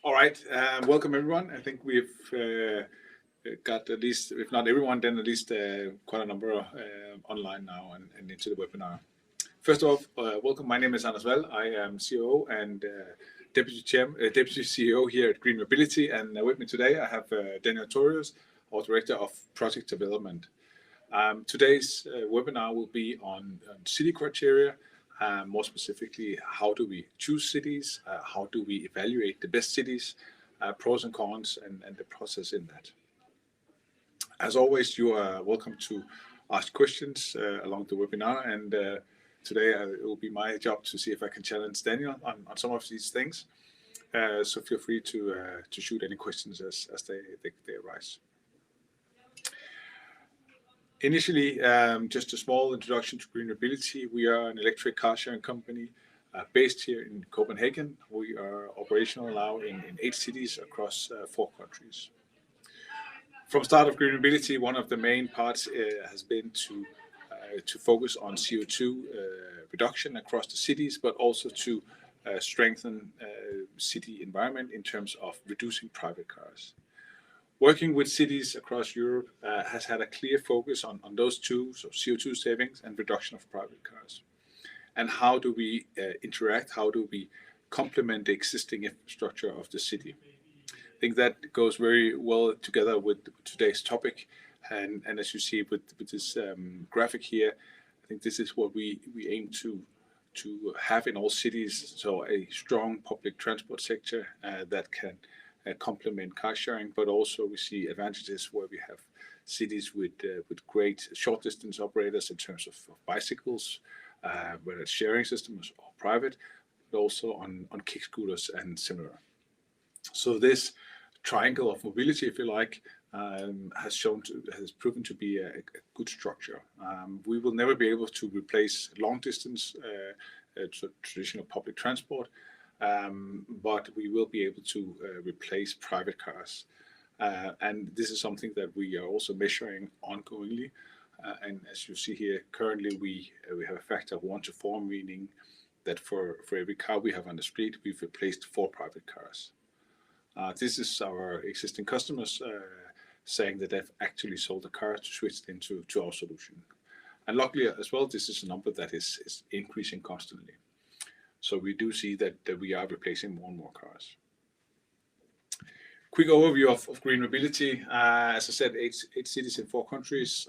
All right, welcome everyone. I think we've got at least, if not everyone, then at least quite a number online now and into the webinar. First off, welcome. My name is Anders Wall. I am COO and Deputy CEO here at GreenMobility, and with me today I have Daniel Torius, our Director of Project Development. Today's webinar will be on city criteria. More specifically, how do we choose cities? How do we evaluate the best cities? Pros and cons, and the process in that. As always, you are welcome to ask questions along the webinar, and today it will be my job to see if I can challenge Daniel on some of these things. So feel free to shoot any questions as they arise. Initially, just a small introduction to GreenMobility. We are an electric car sharing company based here in Copenhagen. We are operational now in 8 cities across 4 countries. From start of GreenMobility, one of the main parts has been to focus on CO2 reduction across the cities, but also to strengthen city environment in terms of reducing private cars. Working with cities across Europe has had a clear focus on those two, so CO2 savings and reduction of private cars. And how do we interact? How do we complement the existing infrastructure of the city? I think that goes very well together with today's topic. And as you see with this graphic here, I think this is what we aim to have in all cities. So a strong public transport sector that can complement car sharing, but also we see advantages where we have cities with great short distance operators in terms of bicycles, whether it's sharing systems or private, but also on kick scooters and similar. So this triangle of mobility, if you like, has proven to be a good structure. We will never be able to replace long distance traditional public transport, but we will be able to replace private cars. And this is something that we are also measuring ongoingly. And as you see here, currently we have a factor of 1 to 4, meaning that for every car we have on the street, we've replaced 4 private cars. This is our existing customers saying that they've actually sold a car to switch into our solution. And luckily as well, this is a number that is increasing constantly. So we do see that we are replacing more and more cars. Quick overview of GreenMobility. As I said, 8 cities in 4 countries,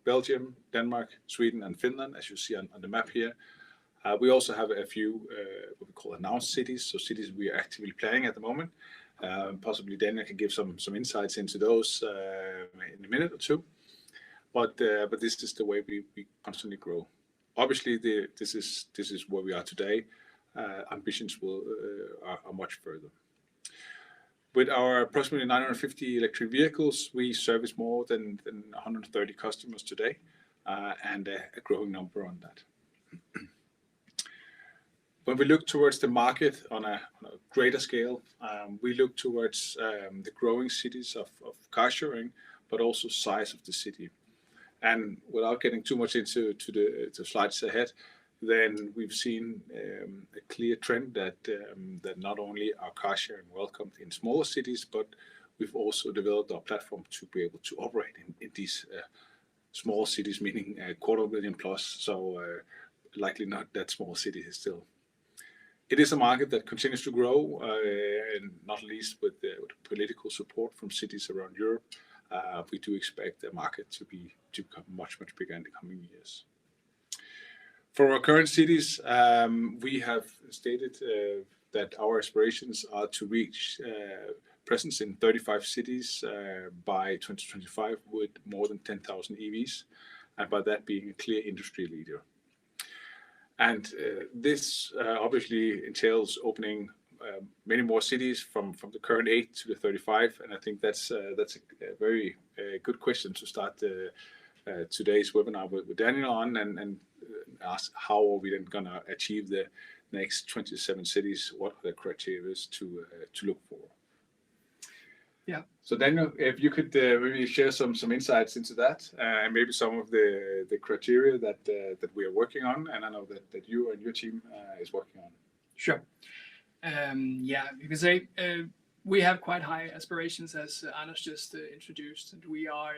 Belgium, Denmark, Sweden, and Finland, as you see on the map here. We also have a few what we call announced cities, so cities we are actively planning at the moment. Possibly Daniel can give some insights into those in a minute or two. But this is the way we constantly grow. Obviously, this is where we are today. Ambitions are much further. With our approximately 950 electric vehicles, we service more than 130 customers today, and a growing number on that. When we look towards the market on a greater scale, we look towards the growing cities of car sharing, but also size of the city. And without getting too much into the slides ahead, then we've seen a clear trend that not only are car sharing welcomed in smaller cities, but we've also developed our platform to be able to operate in these small cities, meaning 250,000 plus. So likely not that small city still. It is a market that continues to grow, and not least with political support from cities around Europe. We do expect the market to become much bigger in the coming years. For our current cities, we have stated that our aspirations are to reach presence in 35 cities by 2025 with more than 10,000 EVs, and by that being a clear industry leader. And this obviously entails opening many more cities from the current 8 to the 35, and I think that's a very good question to start today's webinar with Daniel on, and ask how are we then going to achieve the next 27 cities? What are the criteria to look for? Yeah. So Daniel, if you could maybe share some insights into that, and maybe some of the criteria that we are working on, and I know that you and your team is working on. Sure. Yeah, because we have quite high aspirations, as Anders just introduced, and we are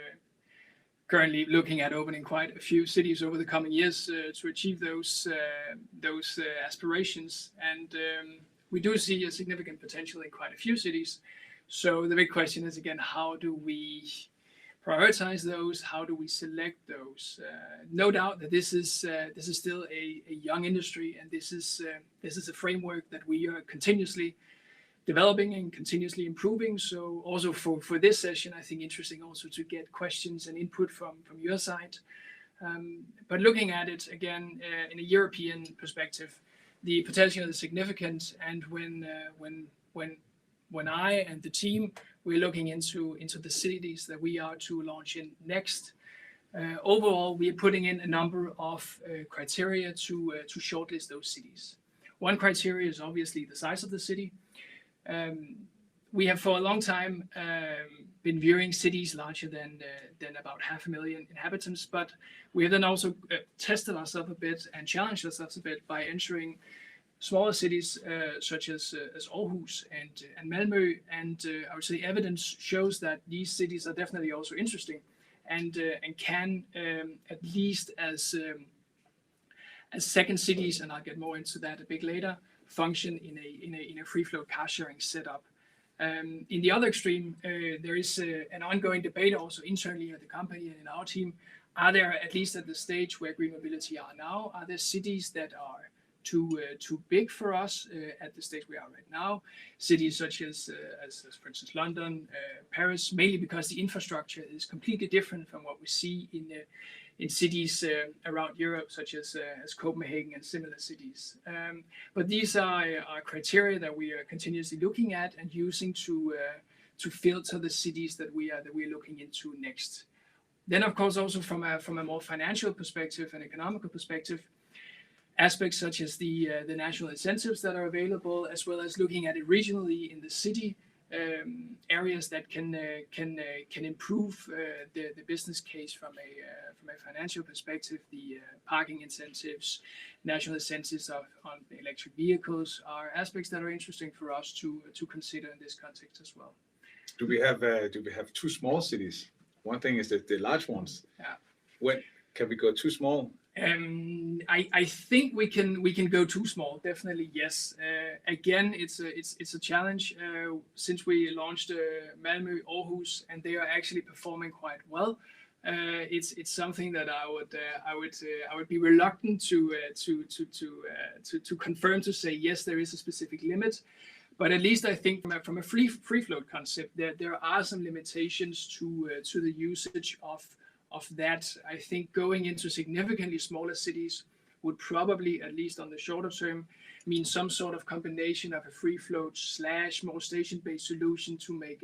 currently looking at opening quite a few cities over the coming years to achieve those aspirations. And we do see a significant potential in quite a few cities. So the big question is again, how do we prioritize those? How do we select those? No doubt that this is still a young industry, and this is a framework that we are continuously developing and continuously improving. So also for this session, I think interesting also to get questions and input from your side. But looking at it again in a European perspective, the potential is significant. And when I and the team, we're looking into the cities that we are to launch in next. Overall, we are putting in a number of criteria to shortlist those cities. One criteria is obviously the size of the city. We have for a long time been viewing cities larger than about 500,000 inhabitants, but we have then also tested ourselves a bit and challenged ourselves a bit by entering smaller cities such as Aarhus and Malmö, and I would say evidence shows that these cities are definitely also interesting and can at least as second cities, and I'll get more into that a bit later, function in a free flow car sharing setup. In the other extreme, there is an ongoing debate also internally at the company and in our team. Are there, at least at the stage where GreenMobility are now, are there cities that are too big for us at the stage we are right now? Cities such as for instance London, Paris, mainly because the infrastructure is completely different from what we see in cities around Europe, such as Copenhagen and similar cities. But these are criteria that we are continuously looking at and using to filter the cities that we're looking into next. Then, of course, also from a more financial perspective and economical perspective, aspects such as the national incentives that are available, as well as looking at it regionally in the city, areas that can improve the business case from a financial perspective. The parking incentives, national incentives on electric vehicles are aspects that are interesting for us to consider in this context as well. Do we have too small cities? One thing is that the large ones. Yeah. When can we go too small? I think we can go too small. Definitely yes. Again, it's a challenge since we launched Malmö, Aarhus, and they are actually performing quite well. It's something that I would be reluctant to confirm, to say yes, there is a specific limit. But at least I think from a free float concept, there are some limitations to the usage of that. I think going into significantly smaller cities would probably, at least on the shorter term, mean some sort of combination of a free float / more station-based solution to make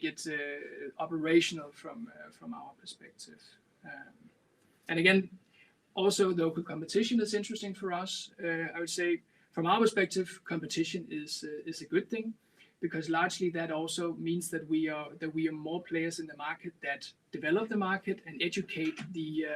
it operational from our perspective. And again, also local competition is interesting for us. I would say from our perspective, competition is a good thing, because largely that also means that we are more players in the market that develop the market and educate the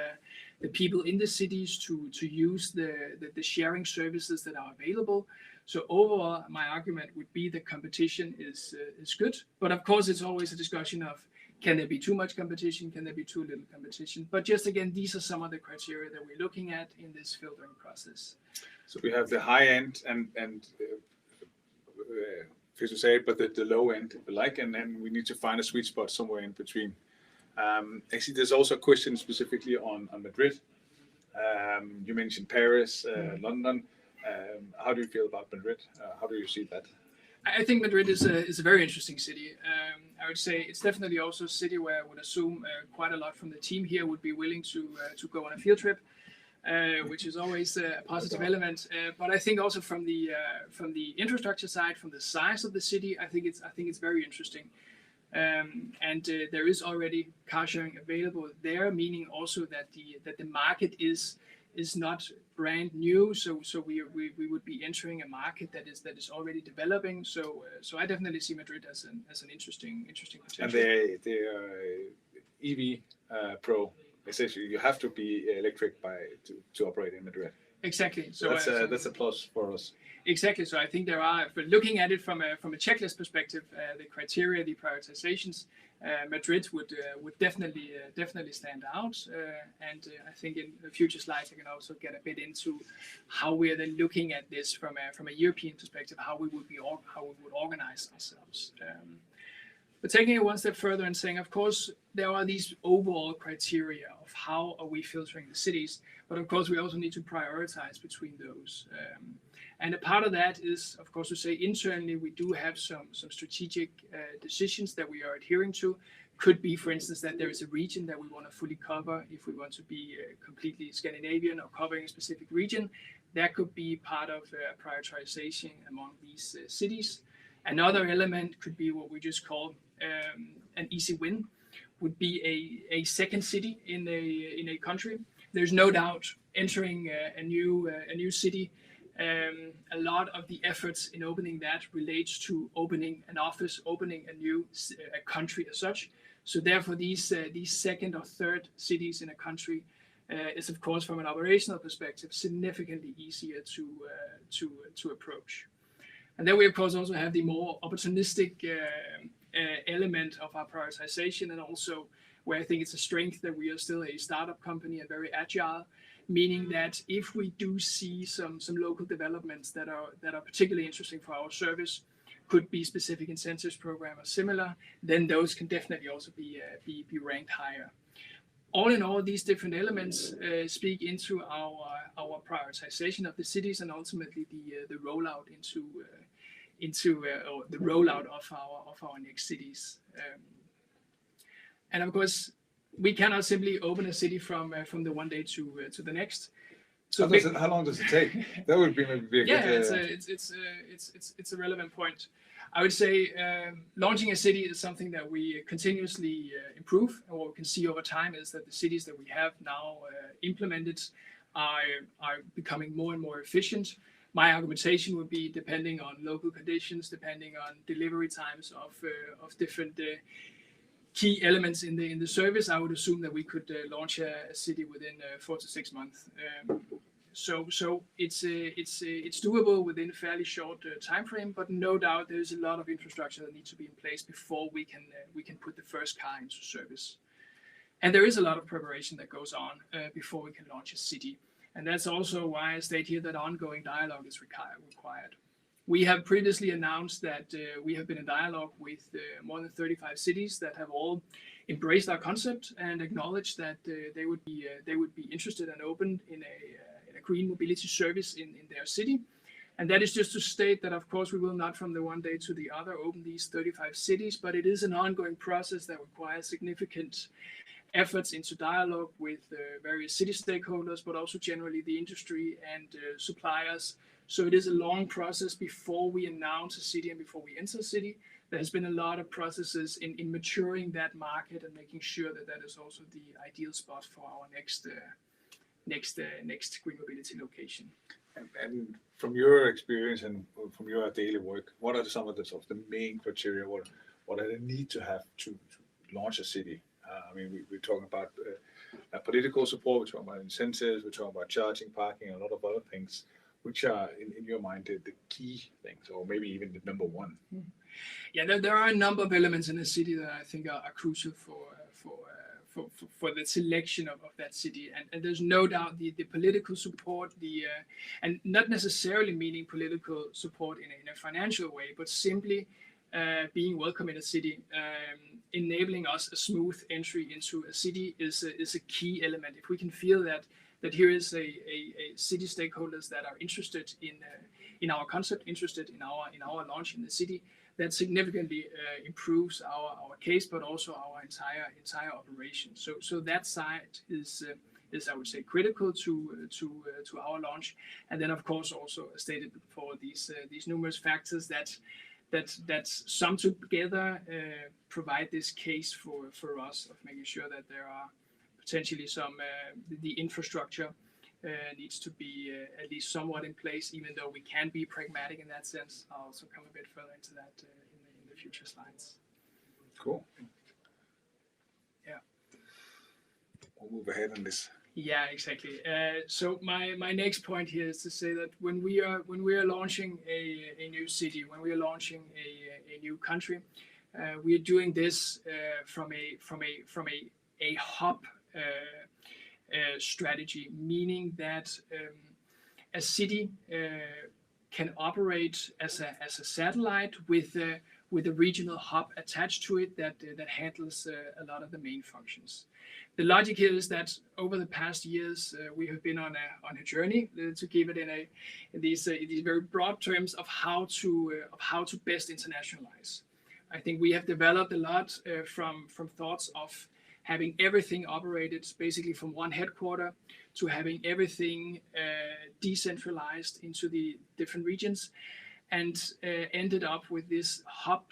people in the cities to use the sharing services that are available. So overall, my argument would be that competition is good, but of course it's always a discussion of, can there be too much competition? Can there be too little competition? But just again, these are some of the criteria that we're looking at in this filtering process. So we have the high end and to say, but the low end, if you like, and then we need to find a sweet spot somewhere in between. Actually, there's also a question specifically on Madrid. You mentioned Paris, London. How do you feel about Madrid? How do you see that? I think Madrid is a very interesting city. I would say it's definitely also a city where I would assume quite a lot from the team here would be willing to go on a field trip, which is always a positive element. But I think also from the infrastructure side, from the size of the city, I think it's very interesting. And there is already car sharing available there, meaning also that the market is not brand new. So we would be entering a market that is already developing. So I definitely see Madrid as an interesting potential. And the EV Pro. Essentially, you have to be electric to operate in Madrid. Exactly. So that's a plus for us. Exactly. So I think there are, for looking at it from a checklist perspective, the criteria, the prioritizations, Madrid would definitely stand out. And I think in the future slides I can also get a bit into how we are then looking at this from a European perspective, how we would organize ourselves. But taking it one step further and saying, of course, there are these overall criteria of how are we filtering the cities, but of course we also need to prioritize between those. And a part of that is, of course, to say internally we do have some strategic decisions that we are adhering to. Could be, for instance, that there is a region that we want to fully cover. If we want to be completely Scandinavian or covering a specific region, that could be part of prioritization among these cities. Another element could be what we just call an easy win, would be a second city in a country. There's no doubt entering a new city. A lot of the efforts in opening that relates to opening an office, opening a new country as such. So therefore, these second or third cities in a country is, of course, from an operational perspective, significantly easier to approach. And then we, of course, also have the more opportunistic element of our prioritization, and also where I think it's a strength that we are still a startup company and very agile, meaning that if we do see some local developments that are particularly interesting for our service, could be specific incentives program or similar, then those can definitely also be ranked higher. All in all, these different elements speak into our prioritization of the cities and ultimately the rollout or the rollout of our next cities. And of course, we cannot simply open a city from the one day to the next. So how long does it take? That would be maybe a good. It's a relevant point. I would say launching a city is something that we continuously improve, and what we can see over time is that the cities that we have now implemented are becoming more and more efficient. My argumentation would be, depending on local conditions, depending on delivery times of different key elements in the service, I would assume that we could launch a city within 4 to 6 months. So it's doable within a fairly short time frame, but no doubt there's a lot of infrastructure that needs to be in place before we can put the first car into service. And there is a lot of preparation that goes on before we can launch a city. And that's also why I state here that ongoing dialogue is required. We have previously announced that we have been in dialogue with more than 35 cities that have all embraced our concept and acknowledged that they would be interested and open in a green mobility service in their city. And that is just to state that, of course, we will not from the one day to the other open these 35 cities, but it is an ongoing process that requires significant efforts into dialogue with various city stakeholders, but also generally the industry and suppliers. So it is a long process before we announce a city and before we enter a city. There has been a lot of processes in maturing that market and making sure that that is also the ideal spot for our next GreenMobility location. And from your experience and from your daily work, what are some of the main criteria? What do they need to have to launch a city? I mean, we're talking about political support, we're talking about incentives, we're talking about charging, parking, and a lot of other things. Which are, in your mind, the key things, or maybe even the number one? Yeah, there are a number of elements in a city that I think are crucial for the selection of that city. And there's no doubt the political support, and not necessarily meaning political support in a financial way, but simply being welcome in a city, enabling us a smooth entry into a city is a key element. If we can feel that here is a city stakeholders that are interested in our concept, interested in our launch in the city, that significantly improves our case, but also our entire operation. So that side is I would say critical to our launch, and then of course also stated before these numerous factors that sum together provide this case for us of making sure that there are potentially the infrastructure needs to be at least somewhat in place, even though we can be pragmatic in that sense. I'll also come a bit further into that in the future slides. Cool. Yeah. We'll move ahead on this Yeah, exactly. So my next point here is to say that when we are launching a new city, when we are launching a new country, we are doing this from a hub strategy, meaning that a city can operate as a satellite with a regional hub attached to it that handles a lot of the main functions. The logic here is that over the past years we have been on a journey to give it in these very broad terms of how to best internationalize. I think we have developed a lot from thoughts of having everything operated basically from one headquarter to having everything decentralized into the different regions, and ended up with this hub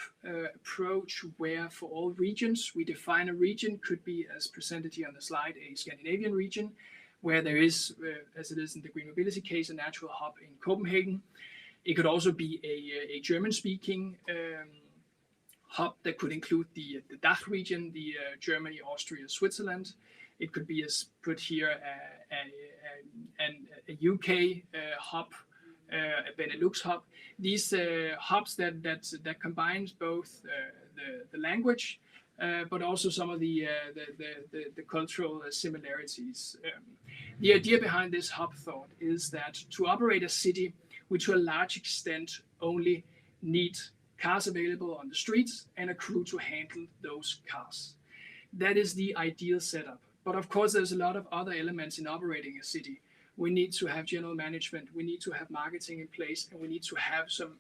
approach where for all regions we define a region. Could be, as presented here on the slide, a Scandinavian region where there is, as it is in the GreenMobility case, a natural hub in Copenhagen. It could also be a German-speaking hub that could include the DACH region, the Germany, Austria, Switzerland. It could be, as put here, a UK hub, a Benelux hub. These hubs that combines both the language, but also some of the cultural similarities. The idea behind this hub thought is that to operate a city, we to a large extent only need cars available on the streets and a crew to handle those cars. That is the ideal setup. But of course, there's a lot of other elements in operating a city. We need to have general management, we need to have marketing in place, and we need to have some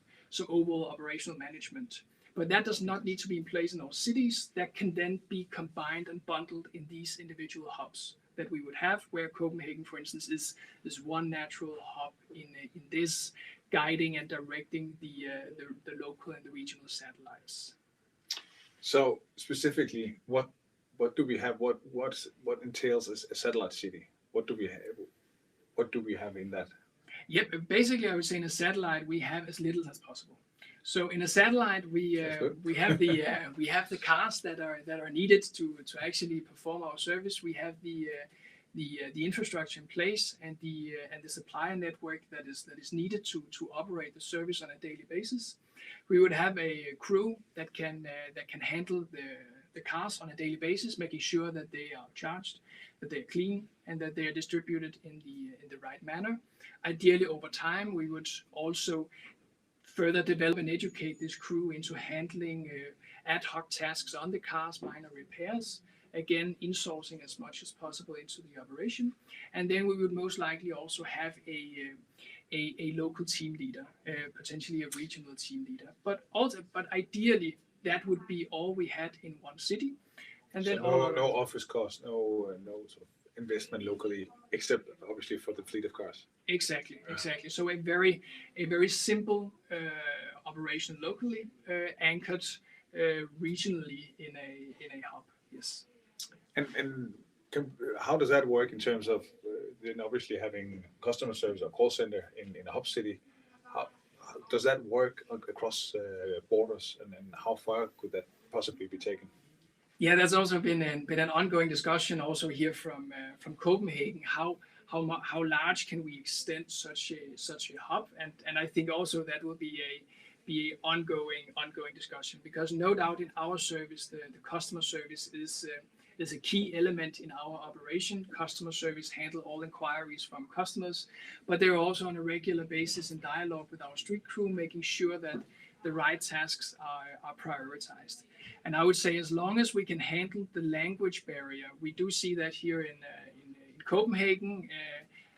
overall operational management. But that does not need to be in place in all cities. That can then be combined and bundled in these individual hubs that we would have, where Copenhagen, for instance, is one natural hub in this, guiding and directing the local and the regional satellites. So specifically, what do we have? What entails a satellite city? What do we have in that? Yep, basically I would say in a satellite we have as little as possible. So in a satellite we have the cars that are needed to actually perform our service. We have the infrastructure in place and the supplier network that is needed to operate the service on a daily basis. We would have a crew that can handle the cars on a daily basis, making sure that they are charged, that they are clean, and that they are distributed in the right manner. Ideally, over time, we would also further develop and educate this crew into handling ad hoc tasks on the cars, minor repairs, again insourcing as much as possible into the operation. And then we would most likely also have a local team leader, potentially a regional team leader. But ideally, that would be all we had in one city. And So then no office cost, no sort of investment locally, except obviously for the fleet of cars. Exactly. So a very simple operation locally, anchored regionally in a hub. Yes. And how does that work in terms of then obviously having customer service or call center in a hub city? How does that work across borders, and how far could that possibly be taken? Yeah, that's also been an ongoing discussion also here from Copenhagen. How large can we extend such a hub? And I think also that will be a ongoing discussion, because no doubt in our service the customer service is a key element in our operation. Customer service handle all inquiries from customers, but they're also on a regular basis in dialogue with our street crew, making sure that the right tasks are prioritized. And I would say as long as we can handle the language barrier, we do see that here in Copenhagen,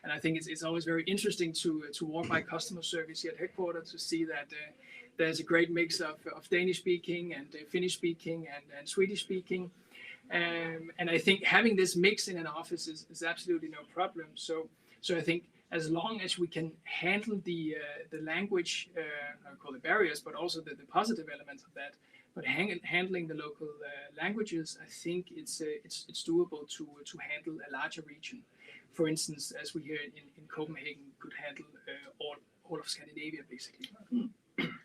and I think it's always very interesting to walk by customer service here at headquarters to see that there's a great mix of Danish speaking and Finnish speaking and Swedish speaking. And I think having this mix in an office is absolutely no problem. So I think as long as we can handle the language, I call it barriers, but also the positive elements of that, but handling the local languages, I think it's doable to handle a larger region. For instance, as we here in Copenhagen could handle all of Scandinavia, basically.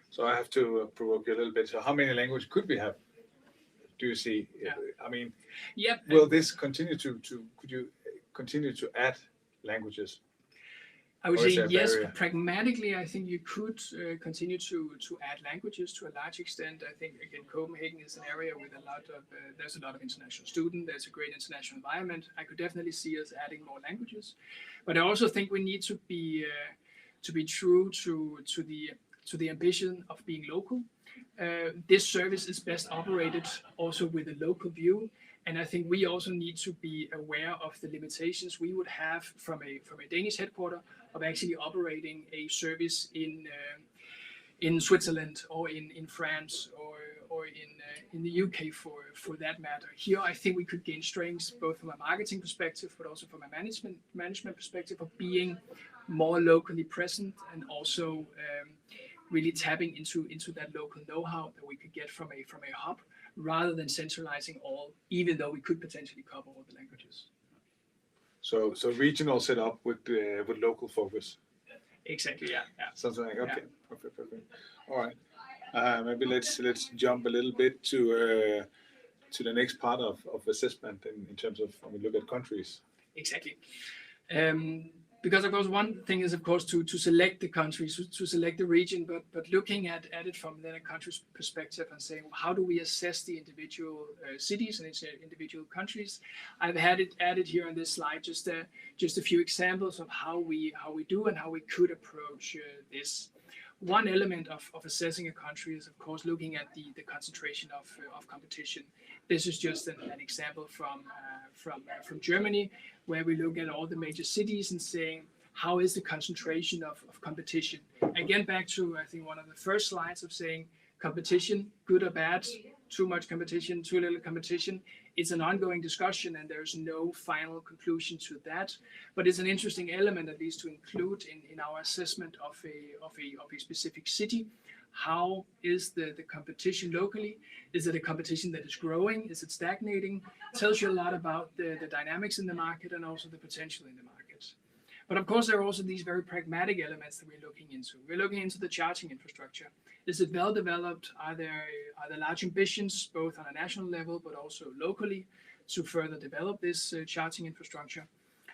So I have to provoke you a little bit. So how many languages could we have? Do you see? Yeah. I mean, Yep. will this continue to? continue to add languages? I would Or is say there a yes. barrier? Pragmatically, I think you could continue to add languages to a large extent. I think again, Copenhagen is an area with a lot of there's a lot of international students. There's a great international environment. I could definitely see us adding more languages, but I also think we need to be true to the ambition of being local. This service is best operated also with a local view. And I think we also need to be aware of the limitations we would have from a Danish headquarter of actually operating a service in Switzerland or in France or in the UK for that matter. Here, I think we could gain strengths both from a marketing perspective, but also from a management perspective of being more locally present and also really tapping into that local know-how that we could get from a hub, rather than centralizing all, even though we could potentially cover all the languages. So regional setup with local focus. Exactly. Yeah. Something like okay, Yeah. perfect. All right. Maybe let's jump a little bit to the next part of assessment in terms of when we look at countries. Exactly. Because of course one thing is of course to select the countries, to select the region, but looking at it from then a country's perspective and saying how do we assess the individual cities and individual countries. I've had it added here on this slide just a few examples of how we do and how we could approach this. One element of assessing a country is of course looking at the concentration of competition. This is just an example from Germany, where we look at all the major cities and saying how is the concentration of competition. Again, back to I think one of the first slides of saying competition, good or bad, too much competition, too little competition. It's an ongoing discussion and there's no final conclusion to that. But it's an interesting element at least to include in our assessment of a specific city. How is the competition locally? Is it a competition that is growing? Is it stagnating? It tells you a lot about the dynamics in the market and also the potential in the market. But of course, there are also these very pragmatic elements that we're looking into. We're looking into the charging infrastructure. Is it well developed? Are there large ambitions, both on a national level, but also locally, to further develop this charging infrastructure?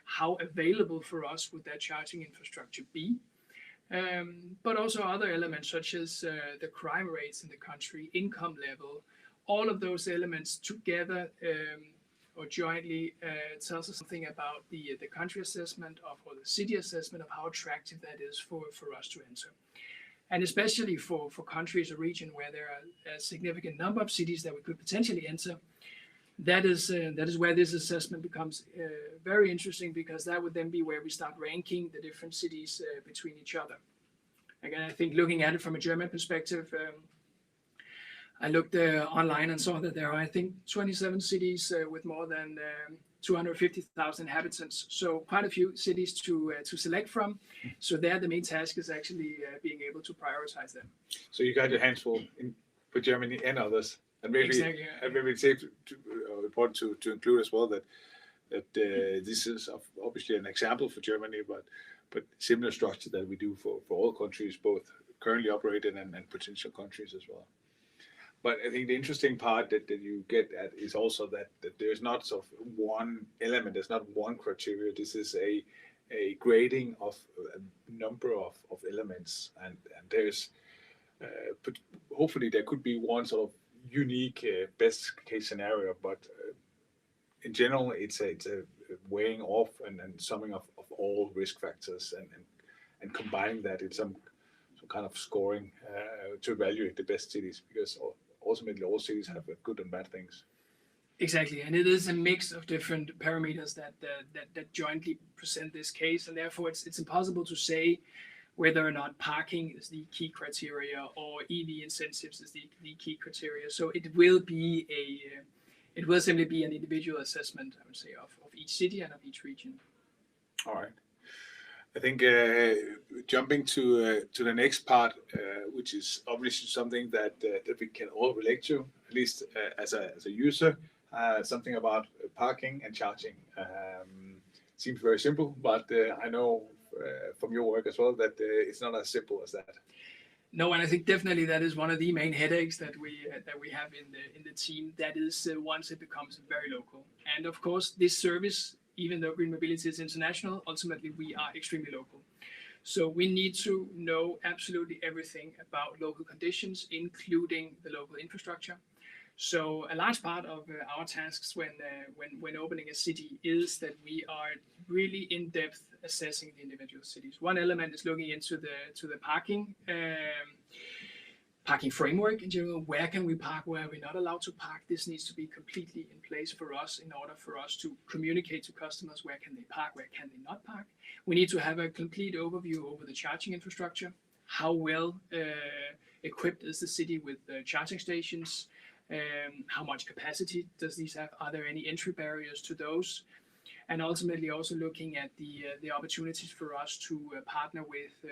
How available for us would that charging infrastructure be? But also other elements such as the crime rates in the country, income level, all of those elements together or jointly tells us something about the country assessment or the city assessment of how attractive that is for us to enter. And especially for countries or region where there are a significant number of cities that we could potentially enter, that is where this assessment becomes very interesting, because that would then be where we start ranking the different cities between each other. Again, I think looking at it from a German perspective, I looked online and saw that there are, I think, 27 cities with more than 250,000 inhabitants. So quite a few cities to select from. So there, the main task is actually being able to prioritize them. So you got your hands full for Germany and others, and maybe Exactly. and maybe it's safe important to include as well that this is obviously an example for Germany, but similar structure that we do for all countries, both currently operating and potential countries as well. But I think the interesting part that you get at is also that there's not sort of one element, there's not one criteria. This is a grading of a number of elements, and there's but hopefully there could be one sort of unique best case scenario, but in general it's a weighing off and summing of all risk factors and combining that in some kind of scoring to evaluate the best cities, because ultimately all cities have good and bad things. Exactly, and it is a mix of different parameters that jointly present this case, and therefore it's impossible to say whether or not parking is the key criteria or EV incentives is the key criteria. So it will simply be an individual assessment, I would say, of each city and of each region. All right. I think jumping to the next part, which is obviously something that we can all relate to, at least as a user, something about parking and charging. Seems very simple, but I know from your work as well that it's not as simple as that. No, and I think definitely that is one of the main headaches that we have in the team. That is once it becomes very local, and of course this service even though GreenMobility is international, ultimately we are extremely local. So we need to know absolutely everything about local conditions, including the local infrastructure. So a large part of our tasks when opening a city is that we are really in depth assessing the individual cities. One element is looking into the parking framework in general. Where can we park? Where are we not allowed to park? This needs to be completely in place for us in order for us to communicate to customers where can they park, where can they not park. We need to have a complete overview over the charging infrastructure. How well equipped is the city with charging stations? How much capacity does these have? Are there any entry barriers to those? And ultimately also looking at the opportunities for us to partner with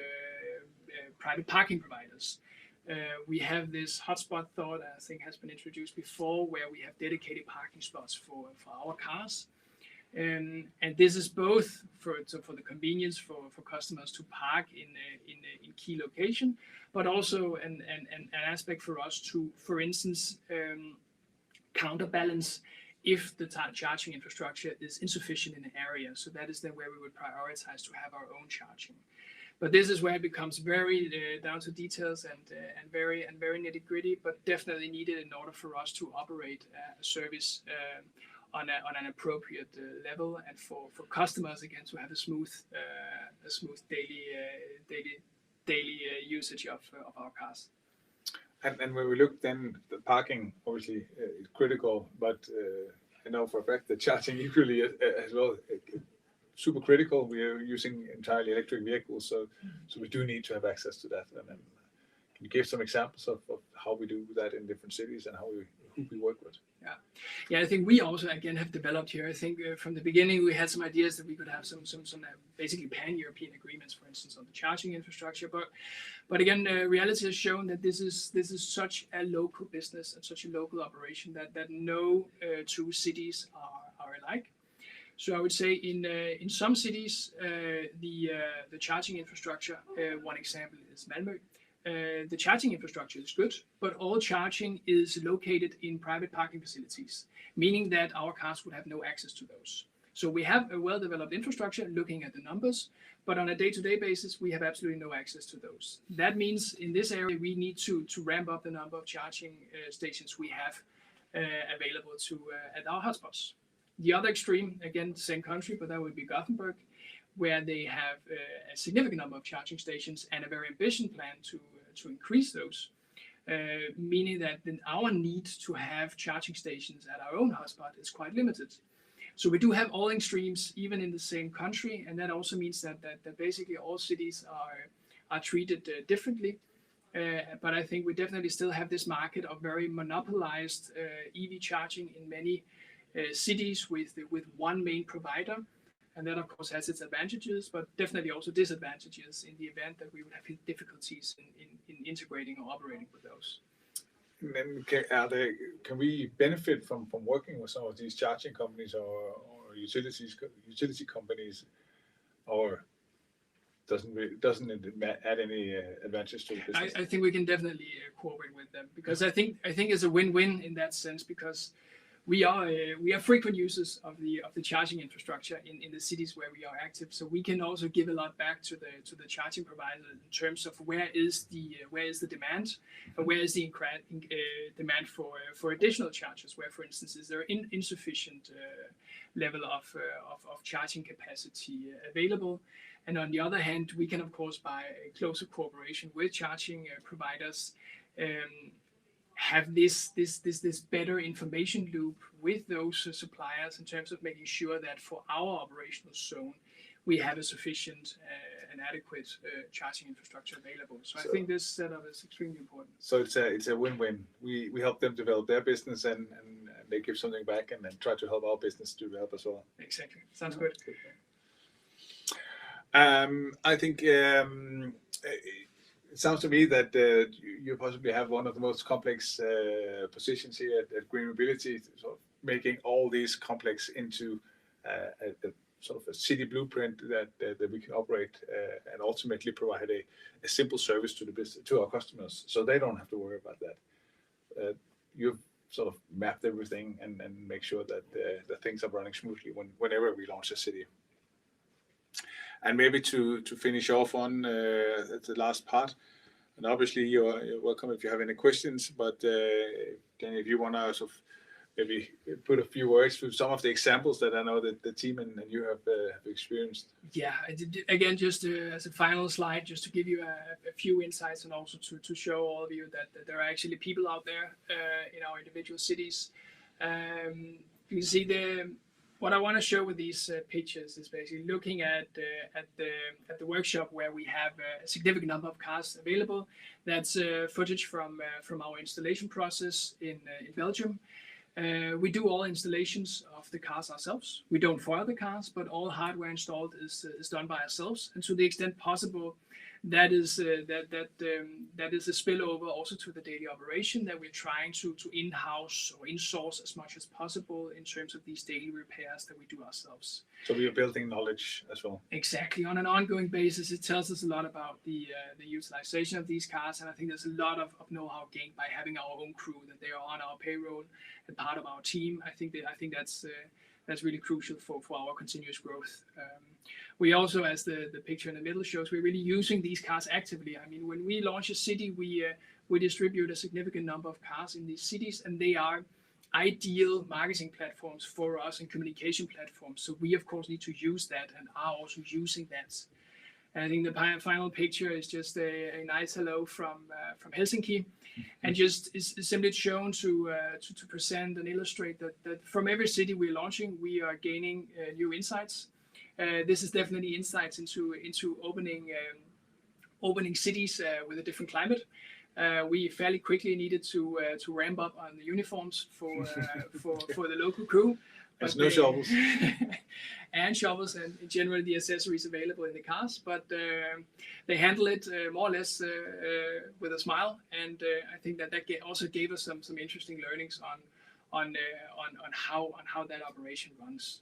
private parking providers. We have this hotspot thought, I think has been introduced before, where we have dedicated parking spots for our cars. And this is both for the convenience for customers to park in key location, but also an aspect for us to, for instance, counterbalance if the charging infrastructure is insufficient in an area. So that is then where we would prioritize to have our own charging. But this is where it becomes very down to details and very nitty gritty, but definitely needed in order for us to operate a service on an appropriate level, and for customers again to have a smooth daily usage of our cars. And when we look then, the parking obviously is critical, but I know for a fact that charging equally as well. Super critical. We are using entirely electric vehicles, so we do need to have access to that. And then, can you give some examples of how we do that in different cities and who we work with? Yeah. I think we also again have developed here. I think from the beginning we had some ideas that we could have some basically pan-European agreements, for instance, on the charging infrastructure. But again, reality has shown that this is such a local business and such a local operation that no two cities are alike. So I would say in some cities, the charging infrastructure, one example is Malmö. The charging infrastructure is good, but all charging is located in private parking facilities, meaning that our cars would have no access to those. So we have a well-developed infrastructure looking at the numbers, but on a day-to-day basis, we have absolutely no access to those. That means in this area, we need to ramp up the number of charging stations we have available at our hotspots. The other extreme, again, same country, but that would be Gothenburg, where they have a significant number of charging stations and a very ambitious plan to increase those, meaning that then our need to have charging stations at our own hotspot is quite limited. So we do have all extremes even in the same country, and that also means that basically all cities are treated differently. But I think we definitely still have this market of very monopolized EV charging in many cities with one main provider. And that, of course, has its advantages, but definitely also disadvantages in the event that we would have difficulties in integrating or operating with those. And then can we benefit from working with some of these charging companies or utility companies, or doesn't it add any advantage to the business? I think we can definitely cooperate with them, because I think it's a win-win in that sense, because we are frequent users of the charging infrastructure in the cities where we are active. So we can also give a lot back to the charging provider in terms of where is the demand, and where is the demand for additional charges. Where, for instance, is there insufficient level of charging capacity available? And on the other hand, we can of course, by a closer cooperation with charging providers, have this better information loop with those suppliers in terms of making sure that for our operational zone we have a sufficient and adequate charging infrastructure available. So I think this setup is extremely important. So it's a win-win. We help them develop their business and they give something back, and then try to help our business to develop as well. Exactly. Sounds good. I think it sounds to me that you possibly have one of the most complex positions here at GreenMobility, sort of making all these complex into a sort of a city blueprint that we can operate and ultimately provide a simple service to our customers, so they don't have to worry about that. You've sort of mapped everything and make sure that the things are running smoothly whenever we launch a city. And maybe to finish off on the last part, and obviously you're welcome if you have any questions, but then if you want to sort of maybe put a few words to some of the examples that I know that the team and you have experienced. Yeah, again, just as a final slide, just to give you a few insights and also to show all of you that there are actually people out there in our individual cities. You can see what I want to show with these pictures is basically looking at the workshop where we have a significant number of cars available. That's footage from our installation process in Belgium. We do all installations of the cars ourselves. We don't foil the cars, but all hardware installed is done by ourselves. And to the extent possible, that is a spillover also to the daily operation that we're trying to in-house or in-source as much as possible in terms of these daily repairs that we do ourselves. So we are building knowledge as well. Exactly. On an ongoing basis, it tells us a lot about the utilization of these cars, and I think there's a lot of know-how gained by having our own crew, that they are on our payroll and part of our team. I think that's really crucial for our continuous growth. We also, as the picture in the middle shows, we're really using these cars actively. I mean, when we launch a city, we distribute a significant number of cars in these cities, and they are ideal marketing platforms for us and communication platforms. So we, of course, need to use that and are also using that. And I think the final picture is just a nice hello from Helsinki, and just is simply shown to present and illustrate that from every city we're launching, we are gaining new insights. This is definitely insights into opening cities with a different climate. We fairly quickly needed to ramp up on the uniforms for the local crew. There's no shovels. And shovels and generally the accessories available in the cars, but they handle it more or less with a smile, and I think that also gave us some interesting learnings on how that operation runs.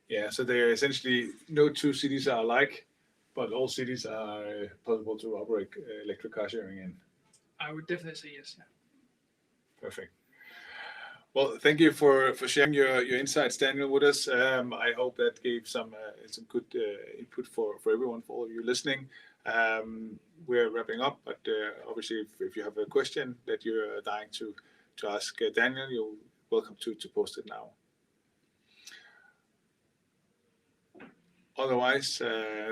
Yeah, so there are essentially no two cities are alike, but all cities are possible to operate electric car sharing in. I would definitely say yes. Yeah. Perfect. Well, thank you for sharing your insights, Daniel, with us. I hope that gave some good input for everyone, for all of you listening. We're wrapping up, but obviously, if you have a question that you're dying to ask Daniel, you're welcome to post it now. Otherwise,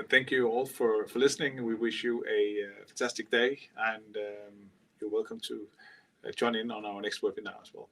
thank you all for listening. We wish you a fantastic day, and you're welcome to join in on our next webinar as well.